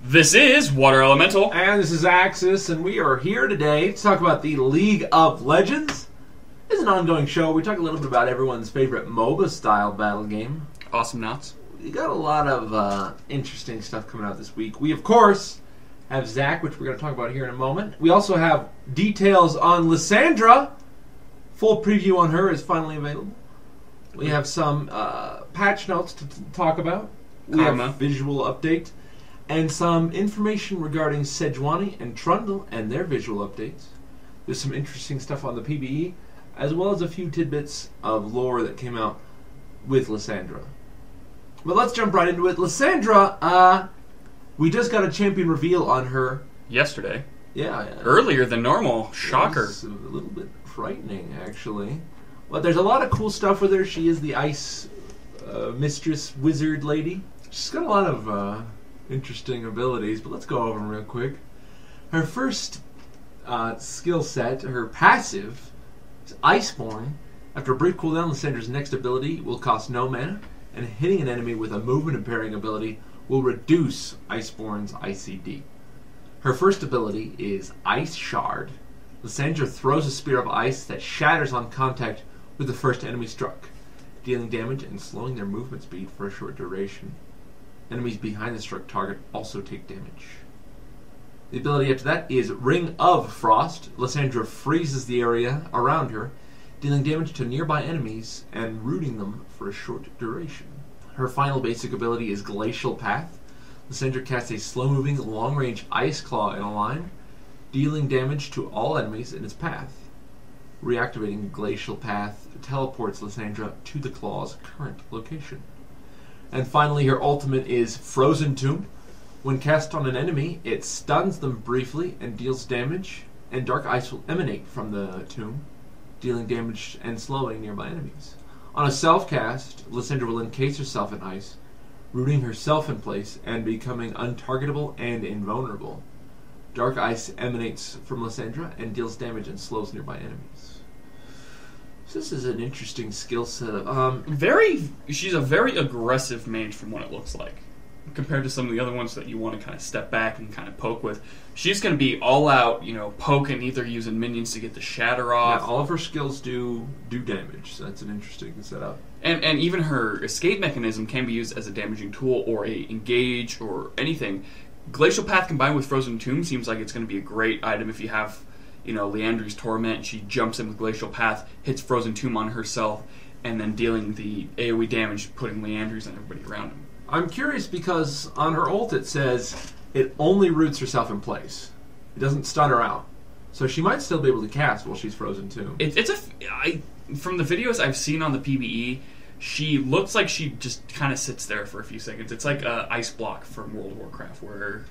This is Water Elemental. And this is Axis, and we are here today to talk about the League of Legends. It's an ongoing show. We talk a little bit about everyone's favorite MOBA-style battle game. Awesome knots. We got a lot of interesting stuff coming out this week. We, of course, have ZAC, which we're going to talk about here in a moment. We also have details on Lissandra. Full preview on her is finally available. We have some patch notes to talk about. We have a visual update. And some information regarding Shyvana and Trundle and their visual updates. There's some interesting stuff on the PvE, as well as a few tidbits of lore that came out with Lissandra. But let's jump right into it. Lissandra, we just got a champion reveal on her yesterday. Yeah. Earlier than normal. Shocker. It's a little bit frightening, actually. But there's a lot of cool stuff with her. She is the ice mistress wizard lady. She's got a lot of interesting abilities, but let's go over them real quick. Her first skill set, her passive, is Iceborne. After a brief cooldown, Lissandra's next ability will cost no mana, and hitting an enemy with a movement impairing ability will reduce Iceborne's ICD. Her first ability is Ice Shard. Lissandra throws a spear of ice that shatters on contact with the first enemy struck, dealing damage and slowing their movement speed for a short duration. Enemies behind the struck target also take damage. The ability after that is Ring of Frost. Lissandra freezes the area around her, dealing damage to nearby enemies and rooting them for a short duration. Her final basic ability is Glacial Path. Lissandra casts a slow-moving, long-range Ice Claw in a line, dealing damage to all enemies in its path. Reactivating Glacial Path teleports Lissandra to the claw's current location. And finally, her ultimate is Frozen Tomb. When cast on an enemy, it stuns them briefly and deals damage, and dark ice will emanate from the tomb, dealing damage and slowing nearby enemies. On a self-cast, Lissandra will encase herself in ice, rooting herself in place and becoming untargetable and invulnerable. Dark ice emanates from Lissandra and deals damage and slows nearby enemies. So this is an interesting skill set. She's a very aggressive mage from what it looks like, compared to some of the other ones that you want to kind of step back and kind of poke with. She's going to be all out, poking, either using minions to get the shatter off. Yeah, all of her skills do damage, so that's an interesting setup. And even her escape mechanism can be used as a damaging tool or a engage or anything. Glacial Path combined with Frozen Tomb seems like it's going to be a great item if you have Leandri's Torment. She jumps in with Glacial Path, hits Frozen Tomb on herself, and then dealing the AoE damage, putting Leandri's and everybody around him. I'm curious because on her ult it says it only roots herself in place. It doesn't stun her out. So she might still be able to cast while she's Frozen Tomb. From the videos I've seen on the PvE, she looks like she just kind of sits there for a few seconds. It's like an ice block from World of Warcraft where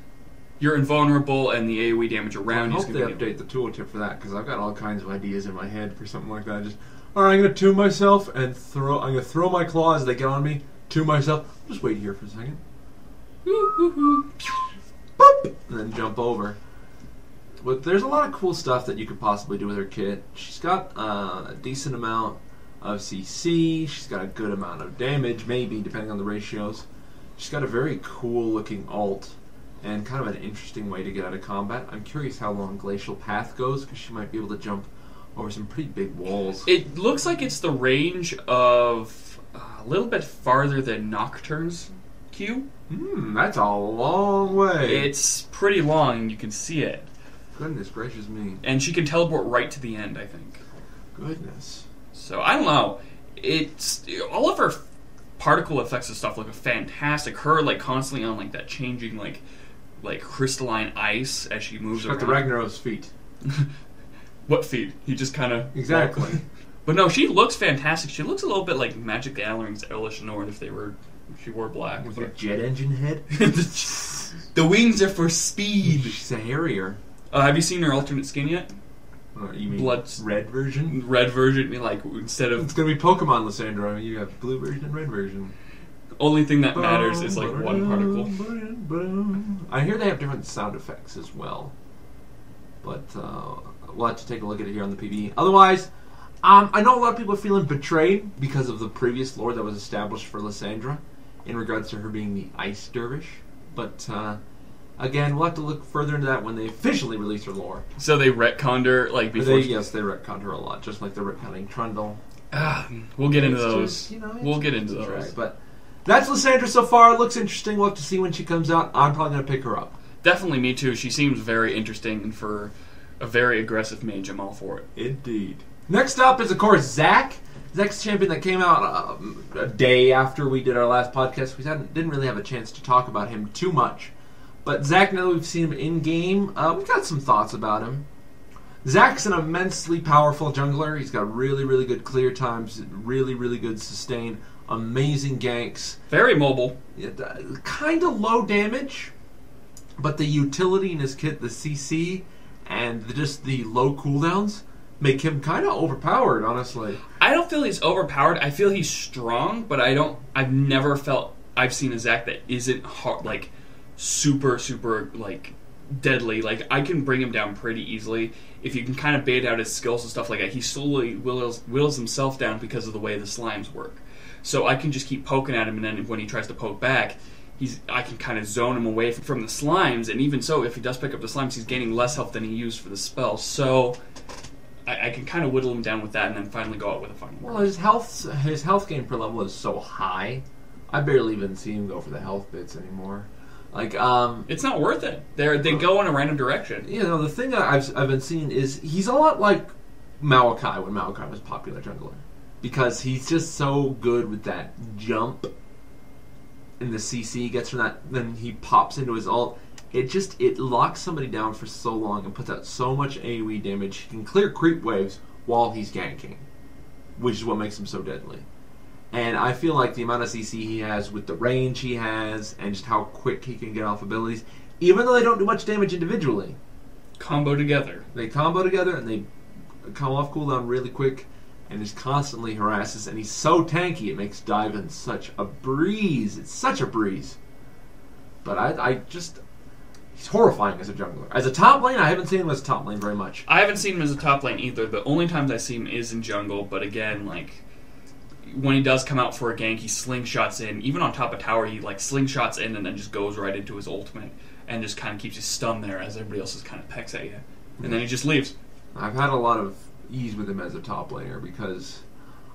you're invulnerable and the AoE damage around you. I hope they update the tooltip for that because I've got all kinds of ideas in my head for something like that. Alright, I'm going to tomb myself and I'm going to throw my claws as they get on me, tomb myself. Just wait here for a second. Boop! And then jump over. But there's a lot of cool stuff that you could possibly do with her kit. She's got a decent amount of CC. She's got a good amount of damage, maybe, depending on the ratios. She's got a very cool looking ult and kind of an interesting way to get out of combat. I'm curious how long Glacial Path goes, because she might be able to jump over some pretty big walls. It looks like it's the range of a little bit farther than Nocturne's Q. That's a long way. It's pretty long, and you can see it. Goodness gracious me. And she can teleport right to the end, I think. Goodness. So, I don't know. It's all of her particle effects and stuff look fantastic. Her, constantly on, that changing, like crystalline ice as she moves around. She's got the Ragnaros feet. What feet? He just kind of... Exactly. But no, she looks fantastic. She looks a little bit like Magic the Gathering's Eilish North if she wore black. With a jet engine head? The wings are for speed. She's a Harrier. Have you seen her alternate skin yet? You mean red version? Red version, instead of... It's going to be Pokemon, Lissandra. You have blue version and red version. Only thing that matters is, one particle. I hear they have different sound effects as well. But we'll have to take a look at it here on the PvE. Otherwise, I know a lot of people are feeling betrayed because of the previous lore that was established for Lissandra in regards to her being the Ice Dervish. But Again, we'll have to look further into that when they officially release her lore. So they retconned her, like, before... Yes, they retconned her a lot, just like they're retconning Trundle. We'll get into It's those. just, We'll get into those. But that's Lissandra so far. It looks interesting. We'll have to see when she comes out. I'm probably going to pick her up. Definitely me too. She seems very interesting, and for a very aggressive mage, I'm all for it. Indeed. Next up is, of course, ZAC. ZAC's champion that came out a day after we did our last podcast. We didn't really have a chance to talk about him too much. But ZAC, now that we've seen him in-game, we've got some thoughts about him. ZAC's an immensely powerful jungler. He's got really, really good clear times, really, really good sustain, amazing ganks. Very mobile. Kind of low damage, but the utility in his kit, the CC, and just the low cooldowns, make him kind of overpowered, honestly. I don't feel he's overpowered. I feel he's strong, but I've never felt I've seen a ZAC that isn't hard, like super, super, like deadly. Like, I can bring him down pretty easily if you can kind of bait out his skills and stuff like that. He slowly whittles himself down because of the way the slimes work. So I can just keep poking at him, and then when he tries to poke back, I can kind of zone him away from the slimes. And even so, if he does pick up the slimes, he's gaining less health than he used for the spell. So I can kind of whittle him down with that, and then finally go out with a final. Well, his health gain per level is so high, I barely even see him go for the health bits anymore. Like, it's not worth it. They go in a random direction. You know, the thing that I've been seeing is he's a lot like Maokai when Maokai was popular jungler, because he's just so good with that jump, and the CC gets from that. Then he pops into his ult. It locks somebody down for so long and puts out so much AoE damage. He can clear creep waves while he's ganking, which is what makes him so deadly. And I feel like the amount of CC he has with the range he has and just how quick he can get off abilities, even though they don't do much damage individually. Combo together. They combo together and they come off cooldown really quick and just constantly harasses. And he's so tanky, it makes diving such a breeze. It's such a breeze. But he's horrifying as a jungler. As a top lane, I haven't seen him as a top lane very much. I haven't seen him as a top lane either. The only times I see him is in jungle, but again, like, when he does come out for a gank, he slingshots in. Even on top of tower, he like slingshots in and then just goes right into his ultimate and just kind of keeps you stunned there as everybody else just kind of pecks at you. And then he just leaves. I've had a lot of ease with him as a top laner because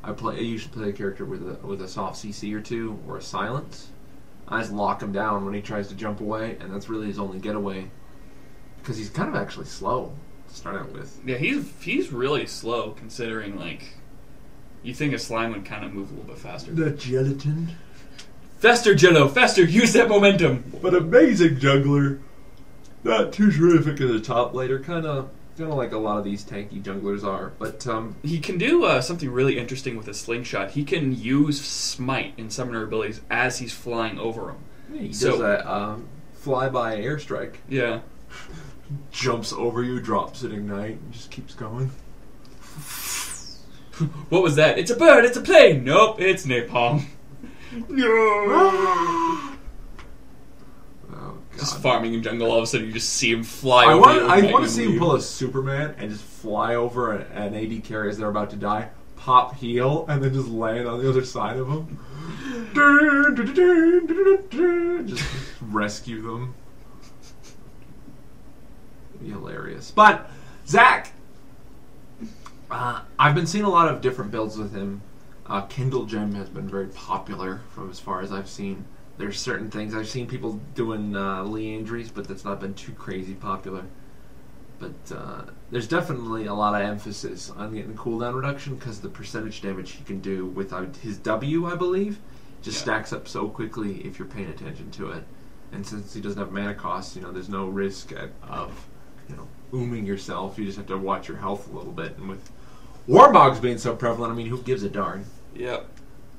I usually play a character with a soft CC or two or a silence. I just lock him down when he tries to jump away, and that's really his only getaway because he's kind of actually slow to start out with. Yeah, he's really slow considering, like, you think a slime would kind of move a little bit faster. The gelatin. Faster, Jello! Faster! Use that momentum! But amazing jungler. Not too terrific as a top laner. Kind of like a lot of these tanky junglers are. But he can do something really interesting with his slingshot. He can use Smite in summoner abilities as he's flying over him. Yeah, he does a flyby airstrike. Yeah. Jumps over you, drops it, ignite, and just keeps going. What was that? It's a bird! It's a plane! Nope, it's napalm. No! Oh, God. Just farming in jungle, all of a sudden you just see him fly I over. want to see him pull a Superman and just fly over an AD carry as they're about to die, pop heal, and then just land on the other side of them. Just rescue them. It'd be hilarious. But, ZAC! I've been seeing a lot of different builds with him. Kindle Gem has been very popular from as far as I've seen. There's certain things I've seen people doing Leandries, but that's not been too crazy popular. But there's definitely a lot of emphasis on getting cooldown reduction because the percentage damage he can do with his W, I believe, just stacks up so quickly if you're paying attention to it. And since he doesn't have mana cost, there's no risk of ooming yourself. You just have to watch your health a little bit. And with Warmogs being so prevalent, I mean, who gives a darn? Yep.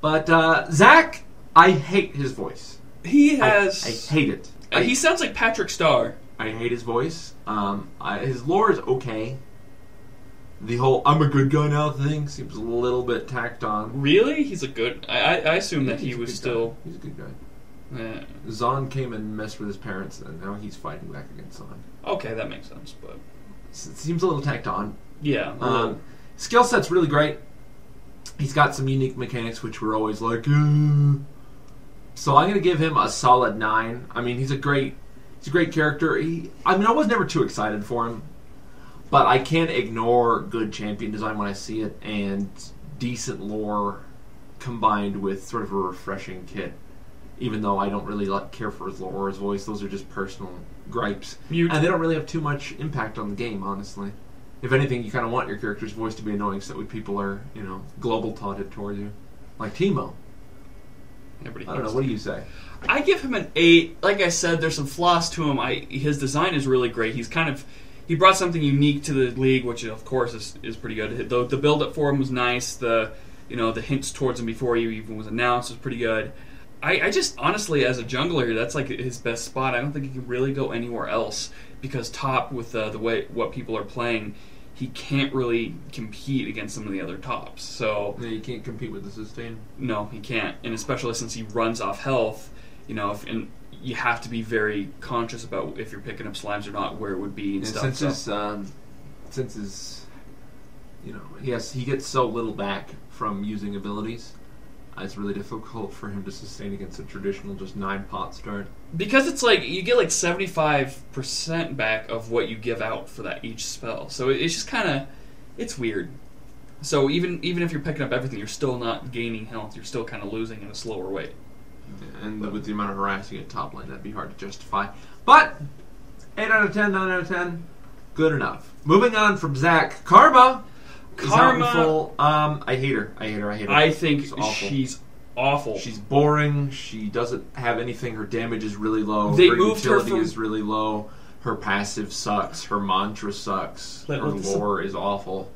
But ZAC, I hate his voice. He has... I hate it. He sounds like Patrick Starr. I hate his voice. His lore is okay. The whole "I'm a good guy now" thing seems a little bit tacked on. Really? He's a good... I assume that he was still... He's a good guy. Yeah. Zahn came and messed with his parents, and now he's fighting back against Zahn. Okay, that makes sense, but... It seems a little tacked on. Yeah. Skill set's really great. He's got some unique mechanics, which we're always like, so I'm going to give him a solid 9. I mean, he's He's a great character. I was never too excited for him, but I can't ignore good champion design when I see it, and decent lore combined with sort of a refreshing kit. Even though I don't really care for his lore or his voice, those are just personal gripes. And they don't really have too much impact on the game, honestly. If anything, you kind of want your character's voice to be annoying so that way people are, global taunted towards you. Like Teemo. I don't know, what do you say? I give him an 8. Like I said, there's some flaws to him. His design is really great. He brought something unique to the league, which of course is pretty good. The build-up for him was nice. The hints towards him before he even was announced was pretty good. I just, honestly, as a jungler, that's like his best spot. I don't think he can really go anywhere else, because top, with the way what people are playing, he can't really compete against some of the other tops. So yeah, you can't compete with the sustain. No, he can't, and especially since he runs off health, and you have to be very conscious about if you're picking up slimes or not, where it would be and stuff. Since he gets so little back from using abilities. It's really difficult for him to sustain against a traditional just 9-pot start. Because it's like, you get like 75% back of what you give out for that each spell. So it's just kind of, it's weird. So even if you're picking up everything, you're still not gaining health. You're still kind of losing in a slower way. Yeah, and with the amount of harassing at top lane, that'd be hard to justify. But, 8 out of 10, 9 out of 10, good enough. Moving on from ZAC, Karma. Karma, I hate her. I think she's awful. She's boring. She doesn't have anything. Her damage is really low. They her moved utility her from... is really low. Her passive sucks. Her mantra sucks. Her lore is awful.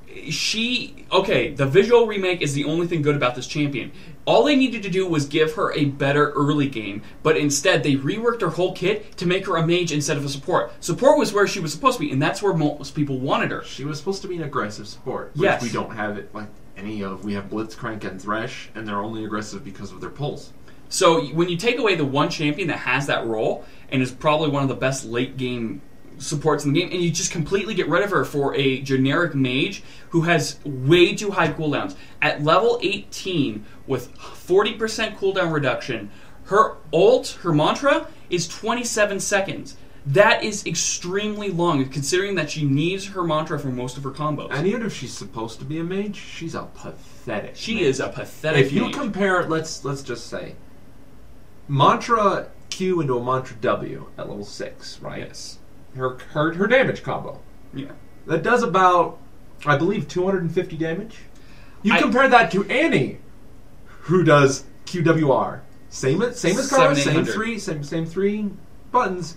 The visual remake is the only thing good about this champion. All they needed to do was give her a better early game, but instead they reworked her whole kit to make her a mage instead of a support. Support was where she was supposed to be, and that's where most people wanted her. She was supposed to be an aggressive support, which yes. we don't have it like any of. We have Blitzcrank and Thresh, and they're only aggressive because of their pulls. So when you take away the one champion that has that role, and is probably one of the best late game supports in the game, and you just completely get rid of her for a generic mage who has way too high cooldowns. At level 18, with 40% cooldown reduction, her ult, her mantra, is 27 seconds. That is extremely long, considering that she needs her mantra for most of her combos. And even if she's supposed to be a mage, she's a pathetic She mage. is a pathetic If you mage. compare, let's just say, mantra Q into a mantra W at level 6, right? Yes. Her damage combo. Yeah. That does about, I believe, 250 damage. You compare that to Annie, who does QWR. Same as Karma, same three buttons.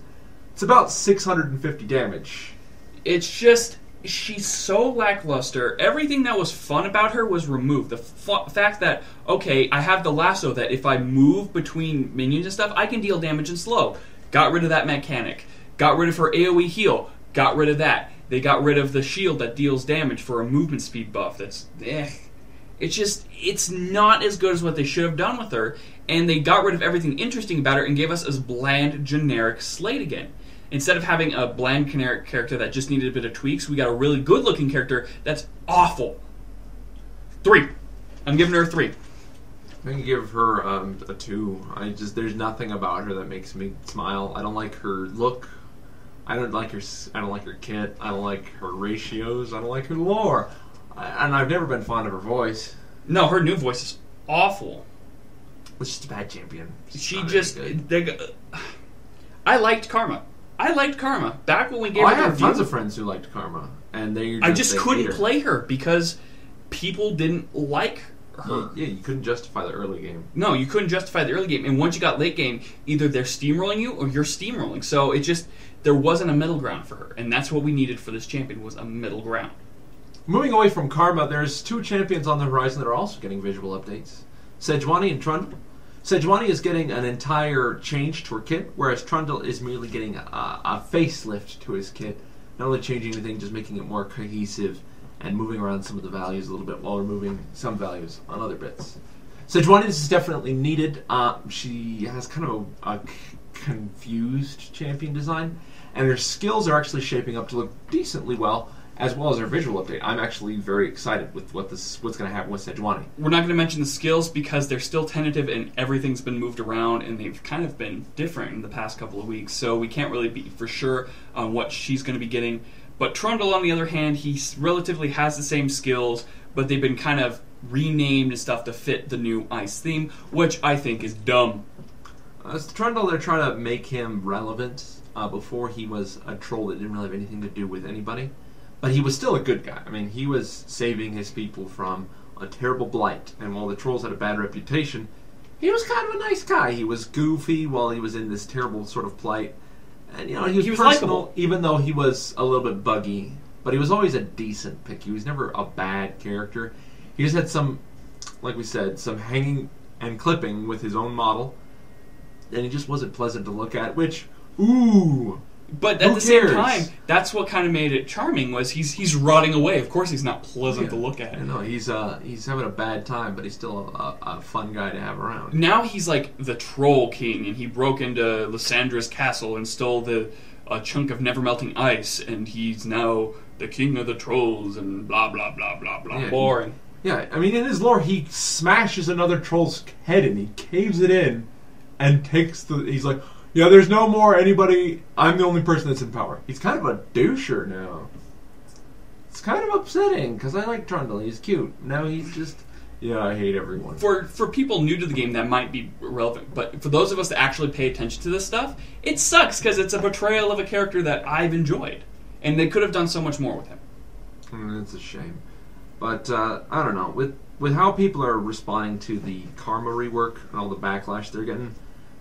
It's about 650 damage. It's just, she's so lackluster. Everything that was fun about her was removed. The fact that, okay, I have the lasso that if I move between minions and stuff, I can deal damage in slow. Got rid of that mechanic. Got rid of her AoE heal. Got rid of that. They got rid of the shield that deals damage for a movement speed buff. It's not as good as what they should have done with her. And they got rid of everything interesting about her and gave us this bland, generic Slate again. Instead of having a bland, generic character that just needed a bit of tweaks, we got a really good-looking character that's awful. 3. I'm giving her a 3. I can give her a 2. There's nothing about her that makes me smile. I don't like her look. I don't like her kit. I don't like her ratios. I don't like her lore. And I've never been fond of her voice. No, her new voice is awful. It's just a bad champion. I liked Karma. Back when we gave her I have tons of friends who liked Karma, and I just couldn't play her because people didn't like her. Yeah, you couldn't justify the early game. No, you couldn't justify the early game. And once you got late game, either they're steamrolling you or you're steamrolling. So there wasn't a middle ground for her. And that's what we needed for this champion, was a middle ground. Moving away from Karma, there's 2 champions on the horizon that are also getting visual updates. Sejuani and Trundle. Sejuani is getting an entire change to her kit, whereas Trundle is merely getting a facelift to his kit. Not really changing anything, just making it more cohesive and moving around some of the values a little bit while removing some values on other bits. Sejuani, this is definitely needed. She has kind of a confused champion design, and her skills are actually shaping up to look decently well. as well as our visual update. I'm actually very excited with what's going to happen with Sejuani. We're not going to mention the skills because they're still tentative and everything's been moved around and they've kind of been different in the past couple of weeks, so we can't really be for sure on what she's going to be getting. But Trundle, on the other hand, he relatively has the same skills, but they've been kind of renamed and stuff to fit the new Ice theme, which I think is dumb. Trundle, they're trying to make him relevant. Before he was a troll that didn't really have anything to do with anybody. But he was still a good guy. I mean, he was saving his people from a terrible blight. And while the trolls had a bad reputation, he was kind of a nice guy. He was goofy while he was in this terrible sort of plight. And, he was personal, likable, even though he was a little bit buggy. But he was always a decent pick. He was never a bad character. He just had some, like we said, some hanging and clipping with his own model. And he just wasn't pleasant to look at, which... Ooh! But at the same time, that's what kind of made it charming, was he's rotting away. Of course he's not pleasant to look at. I know, he's having a bad time, but he's still a fun guy to have around. Now he's like the troll king, and he broke into Lissandra's castle and stole a chunk of never-melting ice, and he's now the king of the trolls, and blah, blah, blah, blah, blah. Yeah, boring. I mean, in his lore, he smashes another troll's head and he caves it in and takes he's like... Yeah, there's no more anybody. I'm the only person that's in power. He's kind of a doucher now. It's kind of upsetting because I like Trundle. He's cute. Now he's just. Yeah, I hate everyone. For people new to the game, that might be relevant. But for those of us that actually pay attention to this stuff, it sucks because it's a portrayal of a character that I've enjoyed, and they could have done so much more with him. It's a shame. But I don't know. With how people are responding to the Karma rework and all the backlash they're getting.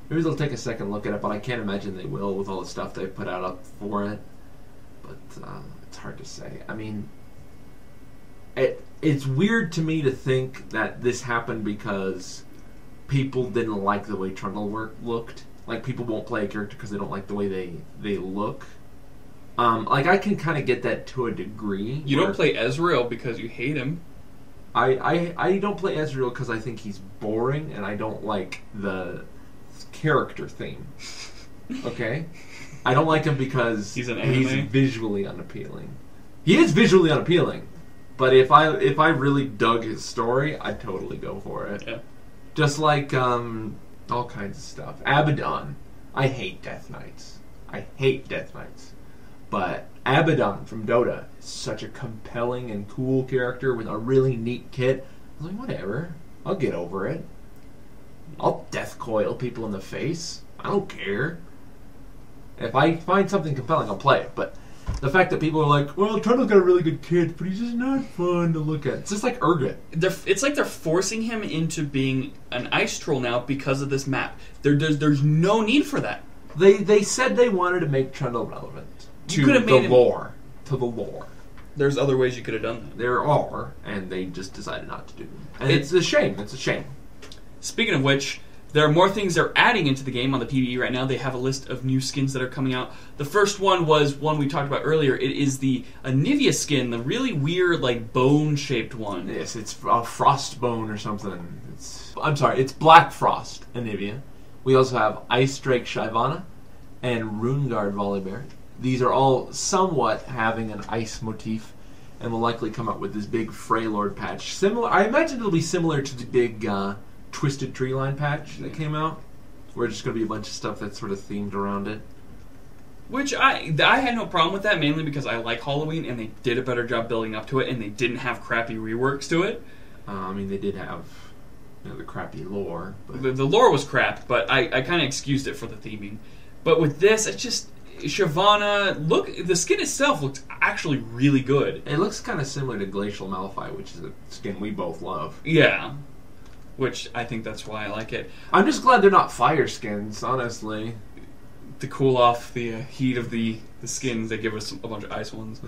Maybe they'll take a second look at it, but I can't imagine they will with all the stuff they've put out up for it. But it's hard to say. I mean, it's weird to me to think that this happened because people didn't like the way Trundle looked. Like, people won't play a character because they don't like the way they look. Like, I can kind of get that to a degree. You don't play Ezreal because you hate him. I don't play Ezreal because I think he's boring, and I don't like the... character theme. Okay? I don't like him because he's visually unappealing. He is visually unappealing, but if I really dug his story, I'd totally go for it. Yeah. Just like all kinds of stuff. Abaddon. I hate Death Knights. But Abaddon from Dota is such a compelling and cool character with a really neat kit. I was like, whatever. I'll get over it. I'll death coil people in the face. I don't care. If I find something compelling, I'll play it. But the fact that people are like, well, Trundle's got a really good kid, but he's just not fun to look at. It's just like Urgot. It's like they're forcing him into being an ice troll now because of this map. There's no need for that. They said they wanted to make Trundle relevant to the lore. To the lore. There's other ways you could have done that. There are, and they just decided not to do them. And it's a shame. It's a shame. Speaking of which, there are more things they're adding into the game on the PvE right now. They have a list of new skins that are coming out. The first one was one we talked about earlier. It is the Anivia skin, the really weird, like, bone-shaped one. Yes, it's Frostbone or something. It's Black Frost Anivia. We also have Ice Drake Shyvana and Runeguard Volibear. These are all somewhat having an ice motif, and will likely come out with this big Freylord patch. Similar, I imagine it'll be similar to the big... Twisted Treeline patch that came out, where it's just going to be a bunch of stuff that's sort of themed around it. Which I had no problem with that, mainly because I like Halloween, and they did a better job building up to it, and they didn't have crappy reworks to it. I mean, they did have the crappy lore. But... The lore was crap, but I kind of excused it for the theming. But with this, it's just... Shyvana, the skin itself looks actually really good. It looks kind of similar to Glacial Malphite, which is a skin we both love. Yeah. Which, I think that's why I like it. I'm just glad they're not fire skins, honestly. To cool off the heat of the skins, they give us a bunch of ice ones.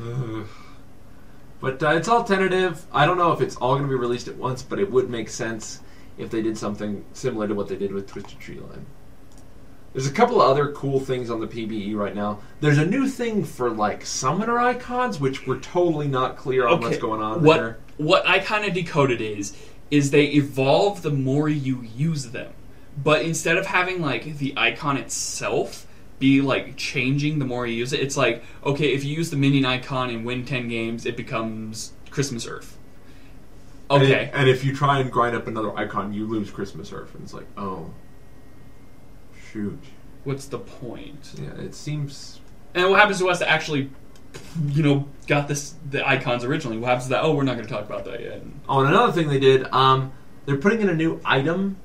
But it's all tentative. I don't know if it's all going to be released at once, but it would make sense if they did something similar to what they did with Twisted Treeline. There's a couple of other cool things on the PvE right now. There's a new thing for, like, summoner icons, which we're totally not clear on what's going on there. What I kind of decoded is they evolve the more you use them. But instead of having, like, the icon itself, be like changing the more you use it. It's like, okay, if you use the minion icon and win 10 games, it becomes Christmas Earth. Okay. And if you try and grind up another icon, you lose Christmas Earth. And it's like, oh, shoot. What's the point? Yeah, it seems... And what happens to us that actually, got the icons originally? What happens to that? Oh, we're not going to talk about that yet. Oh, and another thing they did, they're putting in a new item,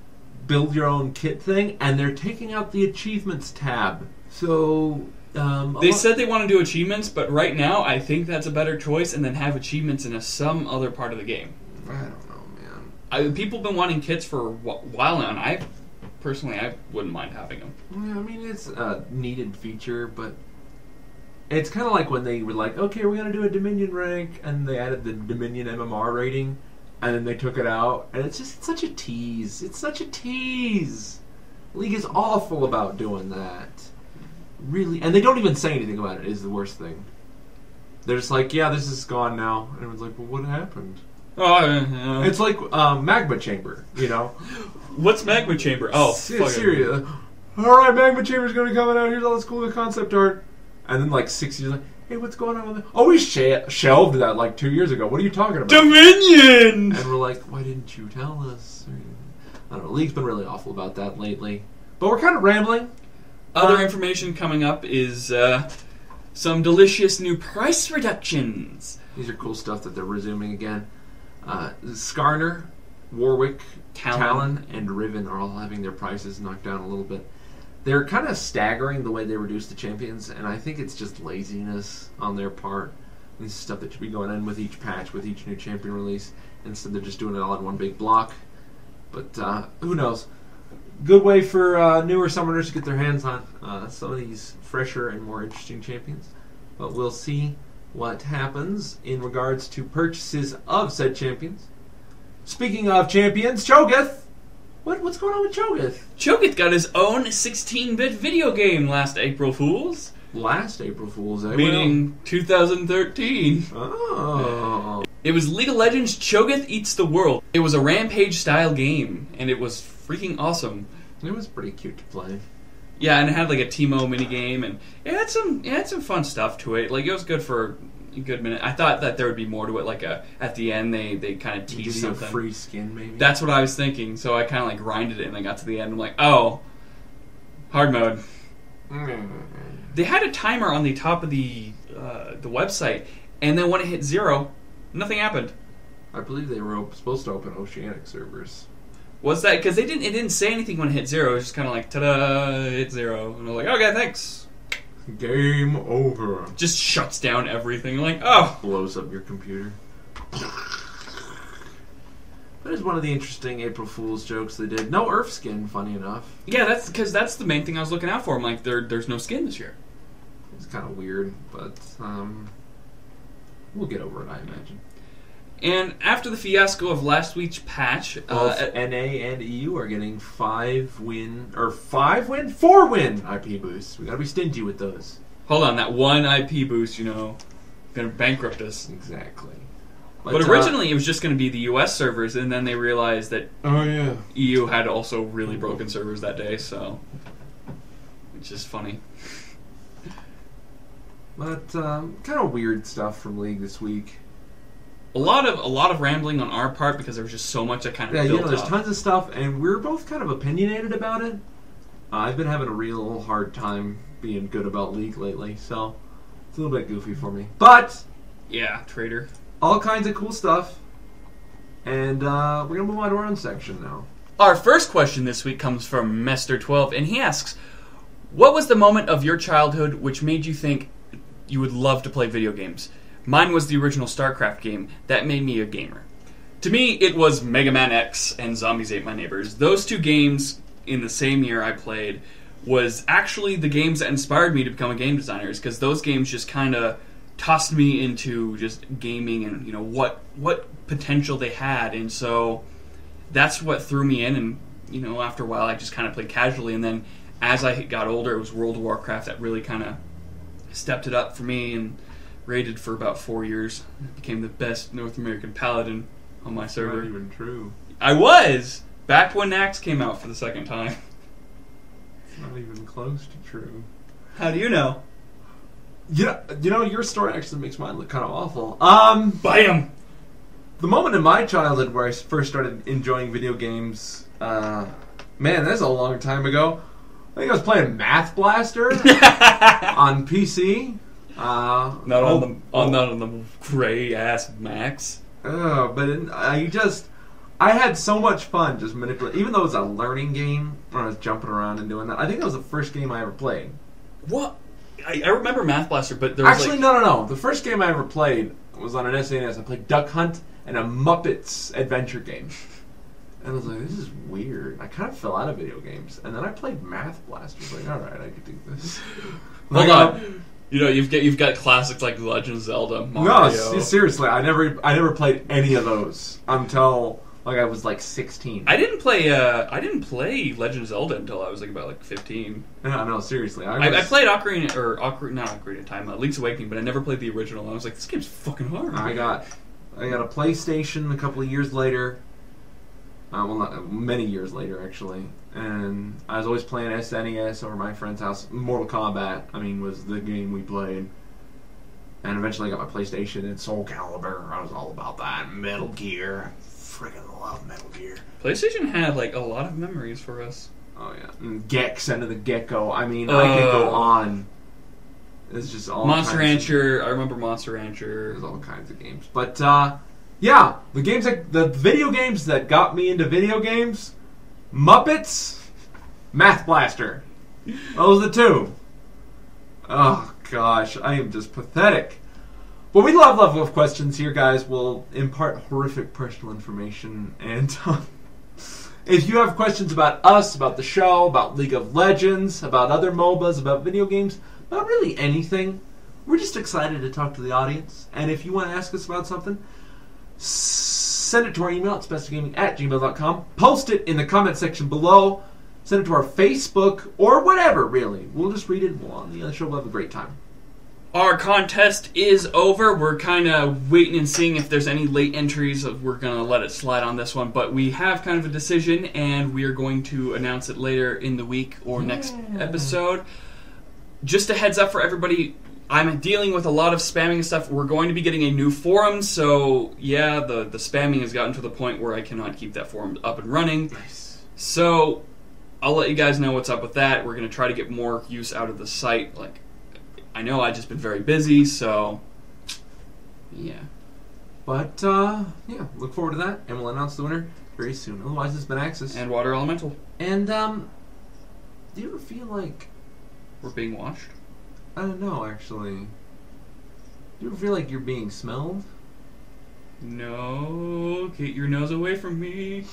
build your own kit thing, and they're taking out the achievements tab. So... they said they want to do achievements, but right now I think that's a better choice, and then have achievements in some other part of the game. I don't know, man. People have been wanting kits for a while now, and I wouldn't mind having them. Yeah, I mean, it's a needed feature, but it's kind of like when they were like, okay, we're going to do a Dominion rank, and they added the Dominion MMR rating, and then they took it out, and it's such a tease. It's such a tease. League is awful about doing that. Really, and they don't even say anything about it, is the worst thing. They're just like, yeah, this is gone now. And everyone's like, well, what happened? Oh, It's like Magma Chamber, What's Magma Chamber? Oh, serious. Alright, Magma Chamber's going to be coming out. Here's all this cool concept art. And then, like, 6 years, like, hey, what's going on with it? Oh, we shelved that, like, 2 years ago. What are you talking about? Dominion! And we're like, why didn't you tell us? I don't know. League's been really awful about that lately. But we're kind of rambling. Other information coming up is some delicious new price reductions. These are cool stuff that they're resuming again. Skarner, Warwick, Talon, and Riven are all having their prices knocked down a little bit. They're kind of staggering the way they reduce the champions, and I think it's just laziness on their part. This is stuff that should be going in with each patch, with each new champion release. Instead, they're just doing it all in one big block. But who knows? Good way for newer summoners to get their hands on some of these fresher and more interesting champions. But we'll see what happens in regards to purchases of said champions. Speaking of champions, Cho'Gath! What's going on with Cho'Gath? Cho'Gath got his own 16-bit video game last April Fools. Last April Fools, eh? Meaning 2013. Oh. It was League of Legends Cho'Gath Eats the World. It was a Rampage-style game, and it was freaking awesome. It was pretty cute to play. Yeah, and it had like a Teemo minigame, and it had some fun stuff to it. Like, it was good for a good minute. I thought that there would be more to it. Like at the end, they kind of teased something. A free skin, maybe. That's what I was thinking. So I kind of like grinded it, and I got to the end. I'm like, oh, hard mode. They had a timer on the top of the website, and then when it hit 0, nothing happened. I believe they were supposed to open Oceanic servers. Was that because it didn't say anything when it hit 0? It was just kind of like, ta-da, hit 0, and I'm like, okay, thanks. Game over. Just shuts down everything. Like, oh, blows up your computer. That is one of the interesting April Fool's jokes they did. No Earth skin, funny enough. Yeah, that's because that's the main thing I was looking out for. I'm like, there's no skin this year. It's kind of weird, but we'll get over it, I imagine. And after the fiasco of last week's patch, both NA and EU are getting 4-win IP boosts. We gotta be stingy with those. Hold on, that one IP boost, gonna bankrupt us. Exactly. But originally it was just going to be the US servers, and then they realized that EU had also really broken servers that day, so which is funny. But kind of weird stuff from League this week. A lot of rambling on our part because there was just so much that kind of built there's up. Tons of stuff, and we're both kind of opinionated about it. I've been having a real hard time being good about League lately, so it's a little bit goofy for me. But yeah, traitor. All kinds of cool stuff, and we're gonna move on to our own section now. Our first question this week comes from Mester12, and he asks, "What was the moment of your childhood which made you think you would love to play video games? Mine was the original StarCraft game that made me a gamer. To me, it was Mega Man X and Zombies Ate My Neighbors. Those two games in the same year I played was actually the games that inspired me to become a game designer, because those games just kind of tossed me into just gaming and what potential they had, and so that's what threw me in. And after a while, I just kind of played casually, and then as I got older, it was World of Warcraft that really kind of stepped it up for me and rated for about 4 years. I became the best North American paladin on my server. Not even true. I was! Back when Nax came out for the second time. It's not even close to true. How do you know? You know, your story actually makes mine look kind of awful. Bam! The moment in my childhood where I first started enjoying video games, man, that's a long time ago. I think I was playing Math Blaster on PC. Not on the gray ass Max. I had so much fun just manipulating. Even though it was a learning game where I was jumping around and doing that, I think that was the first game I ever played. What? I remember Math Blaster, but there was no. The first game I ever played was on an SNES. I played Duck Hunt and a Muppets adventure game. And I was like, this is weird. I kind of fell out of video games. And then I played Math Blaster. I was like, alright, I could do this. Hold on. You know, you've got classics like Legend of Zelda, Mario. No, seriously, I never played any of those until like I was like 16. I didn't play Legend of Zelda until I was like about 15. No, seriously. I played not Ocarina of Time, Link's Awakening, but I never played the original. I was like, this game's fucking hard. I got a PlayStation a couple of years later. Well, not many years later, actually. And I was always playing SNES over my friend's house. Mortal Kombat, was the game we played. And eventually I got my PlayStation and Soul Calibur. I was all about that. Metal Gear. Friggin' love Metal Gear. PlayStation had, a lot of memories for us. Oh, yeah. And Gex, End of the Gecko. I could go on. It's just all Monster Rancher. I remember Monster Rancher. There's all kinds of games. But, yeah, the video games that got me into video games, Muppets, Math Blaster. Those are the two. Oh, gosh, I am just pathetic. But we love questions here, guys. We'll impart horrific personal information. And if you have questions about us, about the show, about League of Legends, about other MOBAs, about video games, about really anything, we're just excited to talk to the audience. And if you want to ask us about something, send it to our email. It's bestgaming@gmail.com. Post it in the comment section below. Send it to our Facebook or whatever, really. We'll just read it. We'll on the other show. We'll have a great time. Our contest is over. We're kind of waiting and seeing if there's any late entries. We're going to let it slide on this one. But we have kind of a decision, and we are going to announce it later in the week or next episode. Just a heads up for everybody. I'm dealing with a lot of spamming and stuff. We're going to be getting a new forum, so yeah, the spamming has gotten to the point where I cannot keep that forum up and running. Nice. So I'll let you guys know what's up with that. We're going to try to get more use out of the site. I know I've just been very busy, so yeah. But yeah, look forward to that, and we'll announce the winner very soon. Otherwise, it's been Axis and Water Elemental. And do you ever feel like we're being watched? I don't know, actually. Do you ever feel like you're being smelled? No, get your nose away from me.